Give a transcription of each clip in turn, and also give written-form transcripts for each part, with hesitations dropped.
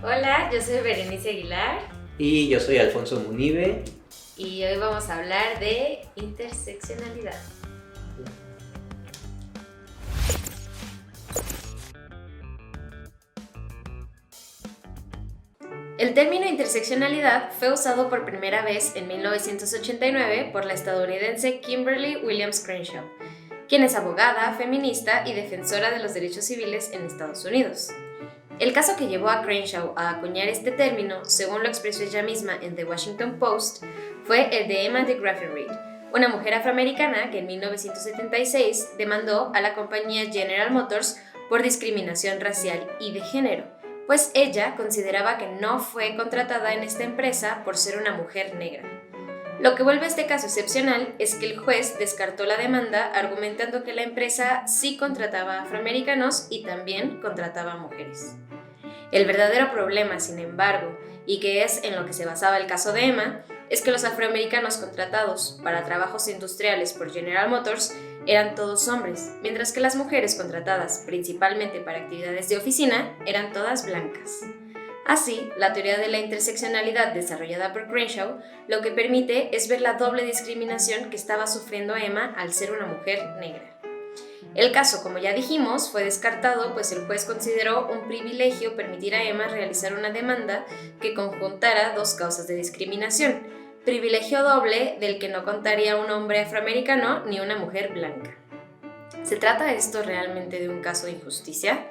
Hola, yo soy Berenice Aguilar Y yo soy Alfonso Munive. y hoy vamos a hablar de interseccionalidad. El término interseccionalidad fue usado por primera vez en 1989 por la estadounidense Kimberly Williams Crenshaw, quien es abogada, feminista y defensora de los derechos civiles en Estados Unidos. El caso que llevó a Crenshaw a acuñar este término, según lo expresó ella misma en The Washington Post, fue el de Emma de Graffenreid, una mujer afroamericana que en 1976 demandó a la compañía General Motors por discriminación racial y de género, pues ella consideraba que no fue contratada en esta empresa por ser una mujer negra. Lo que vuelve este caso excepcional es que el juez descartó la demanda argumentando que la empresa sí contrataba a afroamericanos y también contrataba a mujeres. El verdadero problema, sin embargo, y que es en lo que se basaba el caso de Emma, es que los afroamericanos contratados para trabajos industriales por General Motors eran todos hombres, mientras que las mujeres contratadas principalmente para actividades de oficina eran todas blancas. Así, la teoría de la interseccionalidad desarrollada por Crenshaw lo que permite es ver la doble discriminación que estaba sufriendo Emma al ser una mujer negra. El caso, como ya dijimos, fue descartado pues el juez consideró un privilegio permitir a Emma realizar una demanda que conjuntara dos causas de discriminación, privilegio doble del que no contaría un hombre afroamericano ni una mujer blanca. ¿Se trata esto realmente de un caso de injusticia?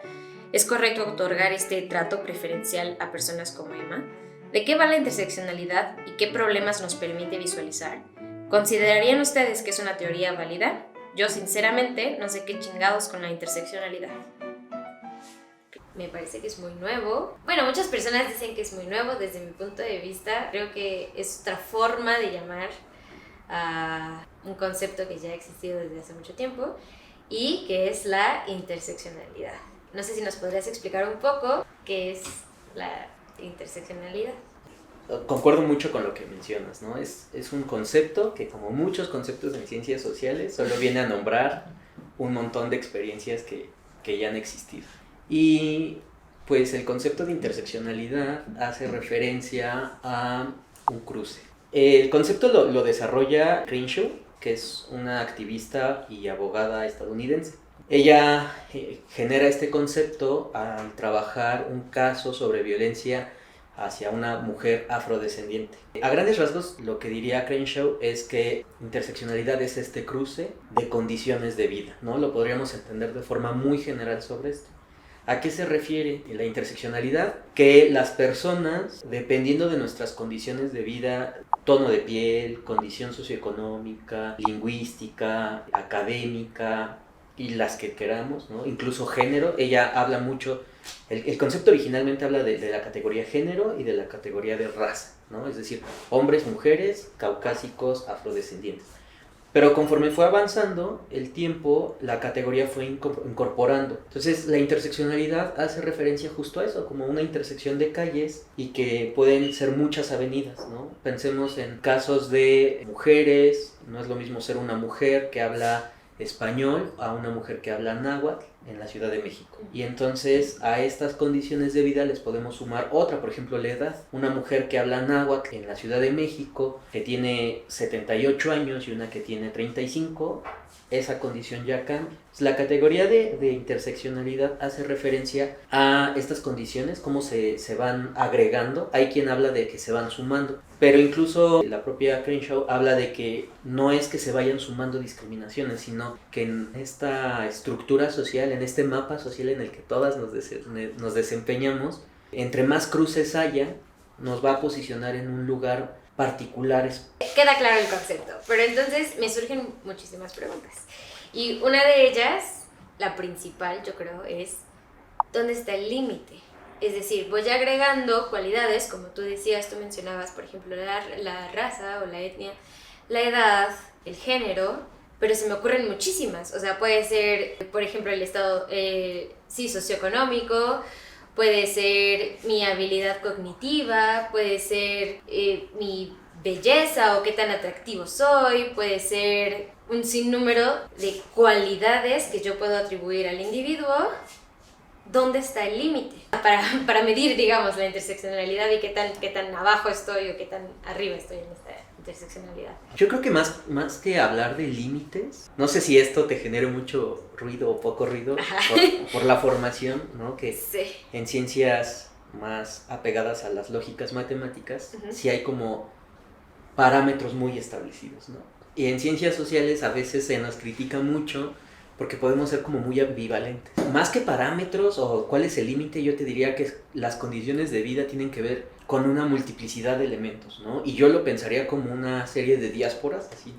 ¿Es correcto otorgar este trato preferencial a personas como Emma? ¿De qué va la interseccionalidad y qué problemas nos permite visualizar? ¿Considerarían ustedes que es una teoría válida? Yo sinceramente no sé qué chingados con la interseccionalidad. Me parece que es muy nuevo. Bueno, muchas personas dicen que es muy nuevo. Desde mi punto de vista, creo que es otra forma de llamar a un concepto que ya ha existido desde hace mucho tiempo y que es la interseccionalidad. No sé si nos podrías explicar un poco qué es la interseccionalidad. Concuerdo mucho con lo que mencionas, ¿no? Es un concepto que, como muchos conceptos en ciencias sociales, solo viene a nombrar un montón de experiencias que ya han existido. Y pues el concepto de interseccionalidad hace referencia a un cruce. El concepto lo desarrolla Crenshaw, que es una activista y abogada estadounidense. Ella genera este concepto al trabajar un caso sobre violencia hacia una mujer afrodescendiente. A grandes rasgos, lo que diría Crenshaw es que interseccionalidad es este cruce de condiciones de vida, ¿no? Lo podríamos entender de forma muy general sobre esto. ¿A qué se refiere la interseccionalidad? Que las personas, dependiendo de nuestras condiciones de vida, tono de piel, condición socioeconómica, lingüística, académica y las que queramos, ¿no? Incluso género, ella habla mucho, el concepto originalmente habla de la categoría género y de la categoría de raza, ¿no? Es decir, hombres, mujeres, caucásicos, afrodescendientes. Pero conforme fue avanzando el tiempo, la categoría fue incorporando. Entonces, la interseccionalidad hace referencia justo a eso, como una intersección de calles y que pueden ser muchas avenidas, ¿no? Pensemos en casos de mujeres, no es lo mismo ser una mujer que habla español a una mujer que habla náhuatl en la Ciudad de México. Y entonces a estas condiciones de vida les podemos sumar otra, por ejemplo la edad. Una mujer que habla náhuatl en la Ciudad de México, que tiene 78 años y una que tiene 35, esa condición ya cambia. La categoría de interseccionalidad hace referencia a estas condiciones, cómo se van agregando. Hay quien habla de que se van sumando, pero incluso la propia Crenshaw habla de que no es que se vayan sumando discriminaciones, sino que en esta estructura social, en este mapa social en el que todas nos desempeñamos, entre más cruces haya, nos va a posicionar en un lugar particular. Queda claro el concepto, pero entonces me surgen muchísimas preguntas. Y una de ellas, la principal yo creo, es ¿dónde está el límite? Es decir, voy agregando cualidades, como tú decías, tú mencionabas, por ejemplo, la raza o la etnia, la edad, el género, pero se me ocurren muchísimas. O sea, puede ser, por ejemplo, el estado socioeconómico, puede ser mi habilidad cognitiva, puede ser mi belleza o qué tan atractivo soy, puede ser un sinnúmero de cualidades que yo puedo atribuir al individuo ¿dónde está el límite? Para medir, digamos, la interseccionalidad y qué tan abajo estoy o qué tan arriba estoy en esta interseccionalidad. Yo creo que más que hablar de límites, no sé si esto te genere mucho ruido o poco ruido por la formación, ¿no? Que sí. En ciencias más apegadas a las lógicas matemáticas, sí hay como parámetros muy establecidos, ¿no? Y en ciencias sociales a veces se nos critica mucho porque podemos ser como muy ambivalentes. Más que parámetros o cuál es el límite, yo te diría que las condiciones de vida tienen que ver con una multiplicidad de elementos, ¿no? Y yo lo pensaría como una serie de diásporas, así,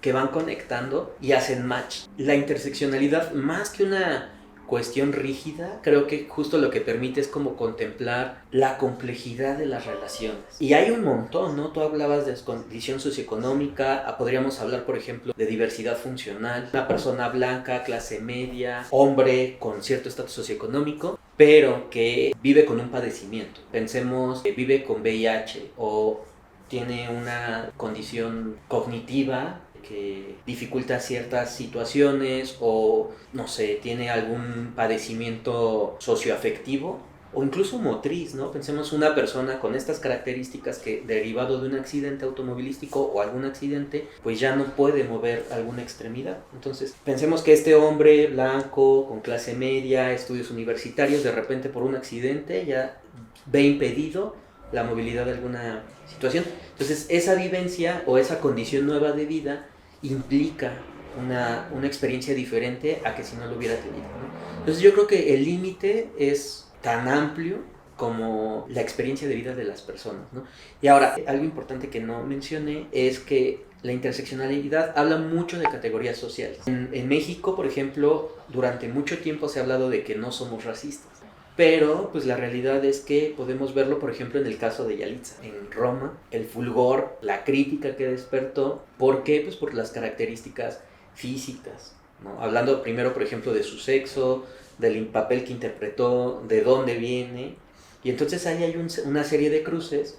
que van conectando y hacen match. La interseccionalidad, más que una cuestión rígida, creo que justo lo que permite es como contemplar la complejidad de las relaciones. Y hay un montón, ¿no? Tú hablabas de condición socioeconómica, podríamos hablar, por ejemplo, de diversidad funcional, una persona blanca, clase media, hombre con cierto estatus socioeconómico, pero que vive con un padecimiento. Pensemos que vive con VIH o tiene una condición cognitiva que dificulta ciertas situaciones o, no sé, tiene algún padecimiento socioafectivo o incluso motriz, ¿no? Pensemos una persona con estas características que derivado de un accidente automovilístico o algún accidente, pues ya no puede mover alguna extremidad. Entonces, pensemos que este hombre blanco, con clase media, estudios universitarios, de repente por un accidente ya ve impedido la movilidad de alguna situación. Entonces, esa vivencia o esa condición nueva de vida implica una experiencia diferente a que si no lo hubiera tenido, ¿no? Entonces yo creo que el límite es tan amplio como la experiencia de vida de las personas, ¿no? Y ahora, algo importante que no mencioné es que la interseccionalidad habla mucho de categorías sociales. En México, por ejemplo, durante mucho tiempo se ha hablado de que no somos racistas. Pero pues la realidad es que podemos verlo, por ejemplo, en el caso de Yalitza, en Roma, el fulgor, la crítica que despertó. ¿Por qué? Pues por las características físicas, ¿no? Hablando primero, por ejemplo, de su sexo, del papel que interpretó, de dónde viene. Y entonces ahí hay una serie de cruces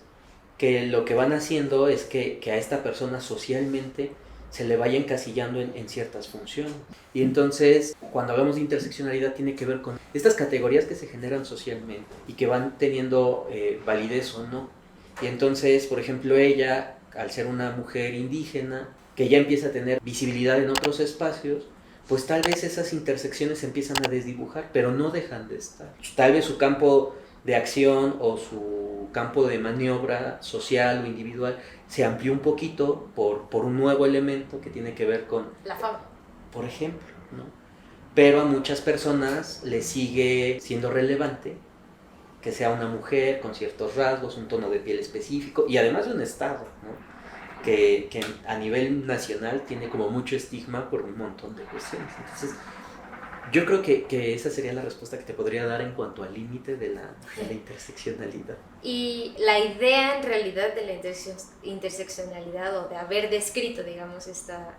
que lo que van haciendo es que a esta persona socialmente se le vaya encasillando en ciertas funciones. Y entonces, cuando hablamos de interseccionalidad, tiene que ver con estas categorías que se generan socialmente y que van teniendo validez o no. Y entonces, por ejemplo, ella, al ser una mujer indígena, que ya empieza a tener visibilidad en otros espacios, pues tal vez esas intersecciones se empiezan a desdibujar, pero no dejan de estar. Tal vez su campo de acción o su campo de maniobra social o individual se amplió un poquito por un nuevo elemento que tiene que ver con la fama, por ejemplo, ¿no? Pero a muchas personas les sigue siendo relevante que sea una mujer con ciertos rasgos, un tono de piel específico y además de un estado, ¿no? que a nivel nacional tiene como mucho estigma por un montón de cuestiones. Entonces, yo creo que esa sería la respuesta que te podría dar en cuanto al límite de la interseccionalidad. Y la idea en realidad de la interseccionalidad o de haber descrito, digamos, esta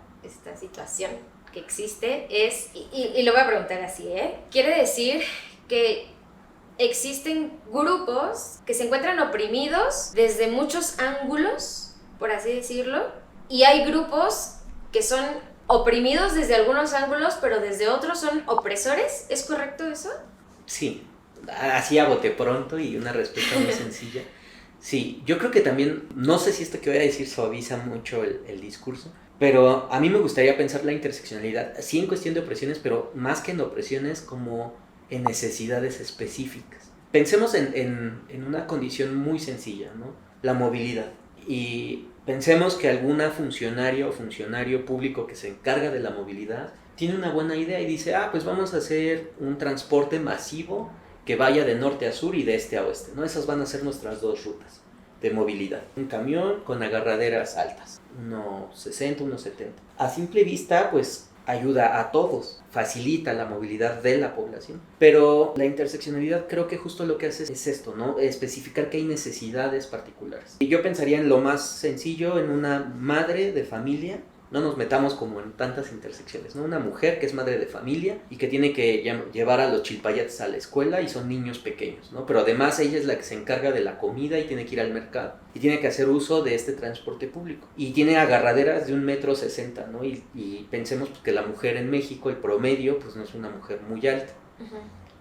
situación que existe es, y lo voy a preguntar así, quiere decir que existen grupos que se encuentran oprimidos desde muchos ángulos, por así decirlo, y hay grupos que son oprimidos desde algunos ángulos, pero desde otros son opresores. ¿Es correcto eso? Sí, así a bote pronto y una respuesta muy sencilla. Sí, yo creo que también, no sé si esto que voy a decir suaviza mucho el discurso, pero a mí me gustaría pensar la interseccionalidad, sí en cuestión de opresiones, pero más que en opresiones, como en necesidades específicas. Pensemos en una condición muy sencilla, ¿no? La movilidad. Y pensemos que alguna funcionario o funcionario público que se encarga de la movilidad tiene una buena idea y dice, pues vamos a hacer un transporte masivo que vaya de norte a sur y de este a oeste, ¿no? Esas van a ser nuestras dos rutas de movilidad. Un camión con agarraderas altas, unos 60, unos 70. A simple vista, pues ayuda a todos, facilita la movilidad de la población. Pero la interseccionalidad creo que justo lo que hace es esto, ¿no? Especificar que hay necesidades particulares. Y yo pensaría en lo más sencillo, en una madre de familia. No nos metamos como en tantas intersecciones, ¿no? Una mujer que es madre de familia y que tiene que llevar a los chilpayates a la escuela y son niños pequeños, ¿no? Pero además ella es la que se encarga de la comida y tiene que ir al mercado y tiene que hacer uso de este transporte público y tiene agarraderas de 1,60 m, ¿no? Y pensemos que la mujer en México, el promedio, pues no es una mujer muy alta.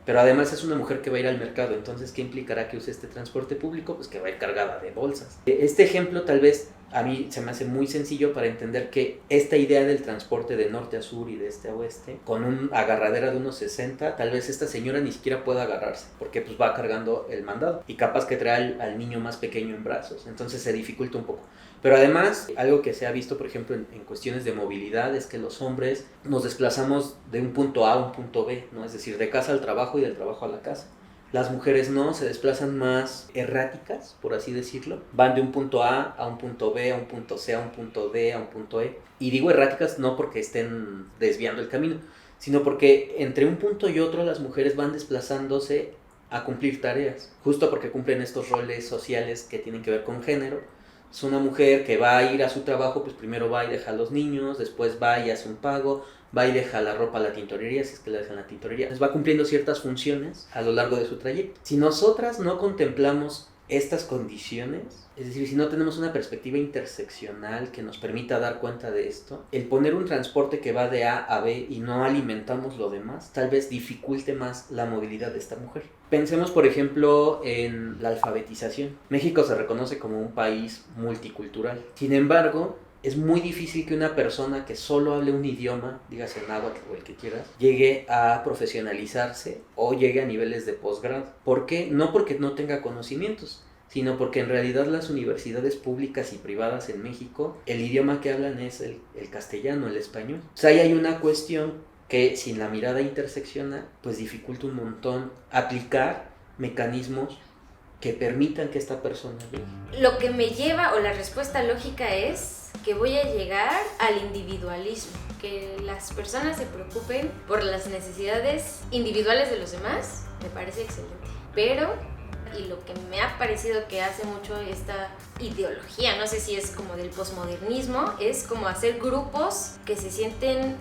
Pero además es una mujer que va a ir al mercado, entonces ¿qué implicará que use este transporte público? Pues que va a ir cargada de bolsas. Este ejemplo tal vez a mí se me hace muy sencillo para entender que esta idea del transporte de norte a sur y de este a oeste, con una agarradera de unos 60, tal vez esta señora ni siquiera pueda agarrarse, porque pues va cargando el mandado y capaz que trae al niño más pequeño en brazos, entonces se dificulta un poco. Pero además, algo que se ha visto, por ejemplo, en cuestiones de movilidad, es que los hombres nos desplazamos de un punto A a un punto B, ¿no? Es decir, de casa al trabajo y del trabajo a la casa. Las mujeres no, se desplazan más erráticas, por así decirlo. Van de un punto A un punto B, a un punto C, a un punto D, a un punto E. Y digo erráticas no porque estén desviando el camino, sino porque entre un punto y otro las mujeres van desplazándose a cumplir tareas, justo porque cumplen estos roles sociales que tienen que ver con género. Es una mujer que va a ir a su trabajo, pues primero va y deja a los niños, después va y hace un pago, va y deja la ropa a la tintorería, si es que la deja en la tintorería. Entonces va cumpliendo ciertas funciones a lo largo de su trayecto. Si nosotras no contemplamos estas condiciones, es decir, si no tenemos una perspectiva interseccional que nos permita dar cuenta de esto, el poner un transporte que va de A a B y no alimentamos lo demás, tal vez dificulte más la movilidad de esta mujer. Pensemos, por ejemplo, en la alfabetización. México se reconoce como un país multicultural. Sin embargo, es muy difícil que una persona que solo hable un idioma, dígase náhuatl o el que quieras, llegue a profesionalizarse o llegue a niveles de posgrado. ¿Por qué? No porque no tenga conocimientos, sino porque en realidad las universidades públicas y privadas en México, el idioma que hablan es el castellano, el español. O sea, ahí hay una cuestión que sin la mirada interseccional, pues dificulta un montón aplicar mecanismos que permitan que esta persona llegue. Lo que me lleva, o la respuesta lógica es que voy a llegar al individualismo, que las personas se preocupen por las necesidades individuales de los demás, me parece excelente. Pero, y lo que me ha parecido que hace mucho esta ideología, no sé si es como del posmodernismo, es como hacer grupos que se sienten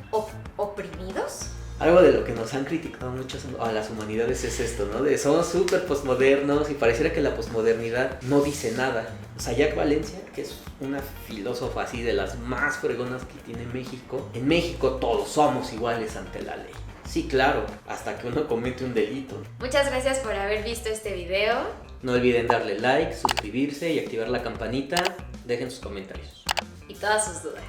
oprimidos. Algo de lo que nos han criticado mucho a las humanidades es esto, ¿no? De somos súper posmodernos y pareciera que la posmodernidad no dice nada. O sea, Jack Valencia, que es una filósofa así de las más fregonas que tiene México, en México todos somos iguales ante la ley. Sí, claro, hasta que uno comete un delito. Muchas gracias por haber visto este video. No olviden darle like, suscribirse y activar la campanita. Dejen sus comentarios. Y todas sus dudas.